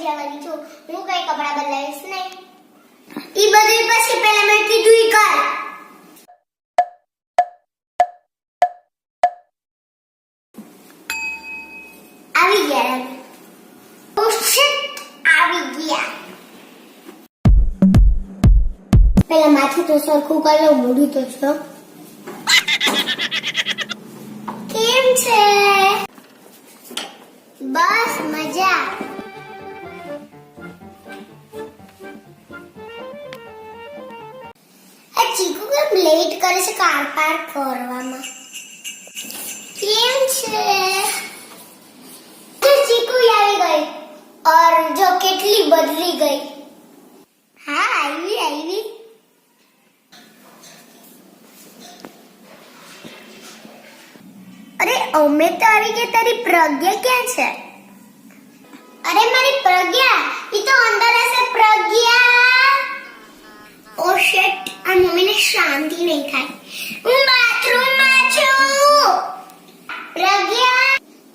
જવાની છું. હું કઈ કપડા બદલાવીશ નહીં. ઈ બધું પછી પહેલા મેં કીધું ઈ કર. આવી ગયા. ઓ શિટ, આવી ગયા. પહેલા માથું તો સરખું કરી લઉં, મોઢું તો છો. કેમ છે? બસ મજા. આ ચીકુ કેમ લેટ કરે છે કાર પાર્ક કરવામાં? કેમ છે? ચીકુ આવી ગઈ. और जो કેટલી બદલી ગઈ. હા આવી. अरे અમે તો આવી ગયા. તારી પ્રજ્ઞા ક્યાં છે? અરે મારી પ્રજ્ઞા ઈ તો અંદર હશે. પ્રજ્ઞા ઓ શિટ, આ મમ્મીને શાંતિ નહીં થાય. હું બાથરૂમમાં છું. પ્રજ્ઞા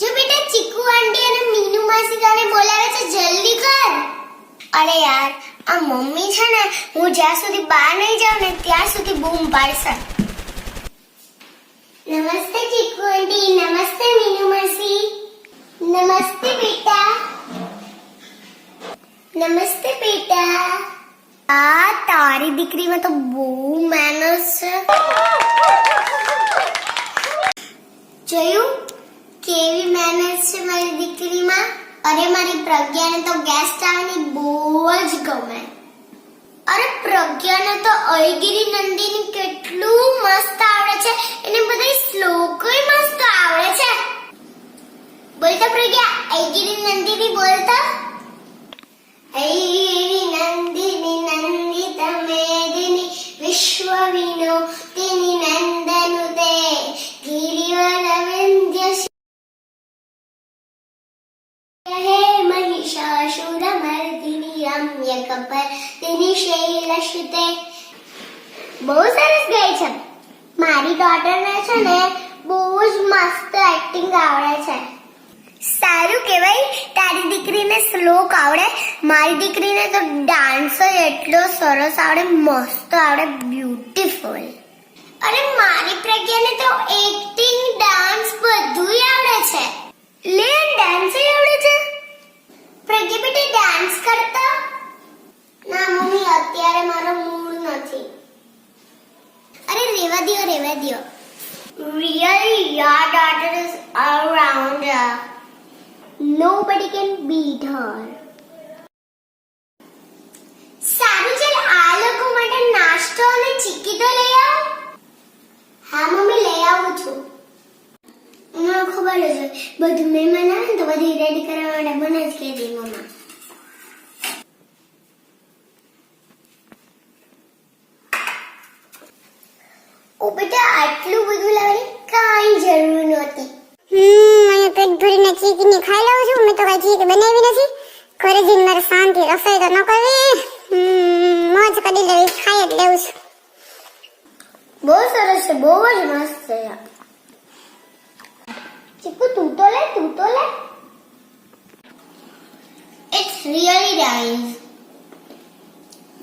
જો બેટા, ચીકુ આંટી અને મીનુ માસી તને બોલાવે છે, જલ્દી કર. અરે યાર, આ મમ્મી છે ને, હું જ્યાં સુધી બહાર નહીં જાઉં ને ત્યાં સુધી બૂમ પાડશે. नमस्ते चिक्कू आंटी. नमस्ते मीनू मासी. नमस्ते बेटा. नमस्ते बेटा. आ तारी દીકરીમાં તો બહુ મેનર્સ છે. જોયું કેવી મેનર્સ છે મારી દીકરીમાં. અરે મારી પ્રજ્ઞાને તો ગેસ્ટ આવવાની બહુ જ ગમે. અરે પ્રજ્ઞાને તો અયગીરી નંદીની કેટલું મસ્ત આવડે છે. એને બધી શ્લોકોય મસ્ત આવડે છે. બોલતા પ્રજ્ઞા, અયગીરી નંદીની બોલતા. અયગીરી નંદિની નંદિત મેદિની વિશ્વ વિનોદિની નંદનુતે ગિરિવર વિંધ્ય હે મહિષાસુર મર્દિની રમ્ય કપર્દિની શૈલસુતે. બહુ સરસ ગાય છે. મારી ડોટરને છે ને બહુ જ મસ્ત એક્ટિંગ આવડે છે. સારું કહેવાય, તારી દીકરીને શ્લોક આવડે. મારી દીકરીને તો ડાન્સ જ એટલો સરસ આવડે, મસ્ત આવડે, બ્યુટીફુલ. અરે મારી પ્રજ્ઞાને તો એક્ટિંગ, ડાન્સ બધું આવડે છે. લે, ડાન્સ આવડે છે. પ્રજ્ઞા બેટા ડાન્સ કરતા. ના મમ્મી, અત્યારે મારો મૂડ નથી. અરે રેવા દ્યો. Really, your daughter is around. Nobody can beat her. સારું ચાલ, આ લોકો માટે નાસ્તો અને ચીકી તો લઈ આવ. હા મમ્મી, લઈ આવું છું. મને ખબર જ હોય, બધું મહેમાન આવે ને તો બધી રેડી કરવા માટે મને જ કહી દે મમ્મા. ઓ બેટા, આટલું બધું લાવવાની કાંઈ જરૂર નહોતી. મને પેટ ભરીને ચીકીને ખાઈ લઉં છું. મેં તો કઈ ચીકી બનાવી નથી. ઘરે જઈને મારે શાંતિ રસોઈ તો ન કરવી. મોજ કરી લેવી, ખાઈ જ લેવું છું. બહુ સરસ છે, બહુ જ મસ્ત છે. ચીકુ તું તો લે. It's really nice.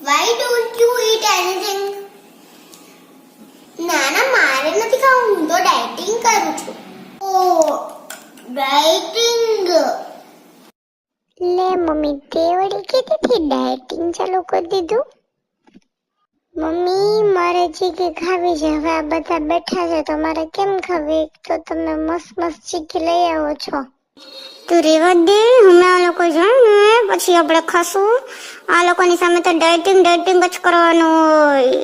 Why don't you eat anything? ના મારે નથી ખાવું. હું તો ડાયટિંગ કરું છું. ઓ ડાયટિંગ. લે મમ્મી, તે વળી કીધીથી ડાયટિંગ ચાલુ કરી દીધું. મમ્મી, મારે ચીકી ખાવી છે. હવે આ બધા બેઠા છે તો મારે કેમ ખાવી? તો તમે મસ્ત ચીકી લઈ આવો છો. તું રેવા દે, હમણાં આ લોકો જાય ને પછી આપણે ખાશું. આ લોકોની સામે તો ડાયટિંગ જ કરવાનું હોય.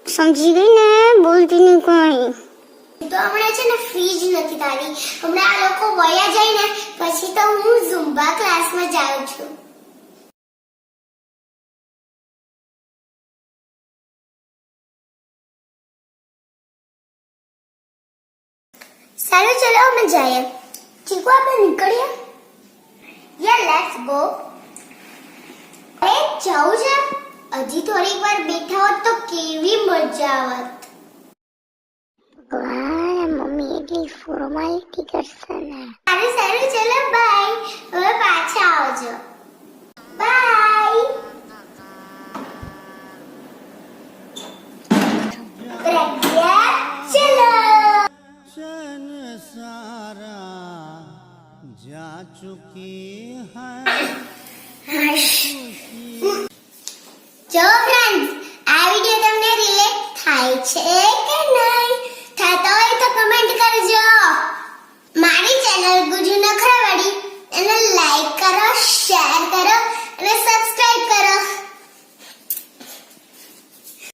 સમજી ગઈ ને? બોલતી નહીં કોઈ. તો હમણાં છે ને ફ્રીજ નથી તારી. હમણાં આ લોકો વયા જાય ને પછી તો હું ઝુમ્બા ક્લાસમાં જાઉં છું. સારું ચલો અમે જઈએ. ચીકુ આપણે નીકળીએ. યા લેટ્સ ગો. જાઉં છે. હજી થોડીક વાર બેઠા હોત તો કેવી મજા આવત. વાહ, મમ્મી એટલી ફોર્માલિટી કરશે ને. સારું ચલો બાય. હવે પાછા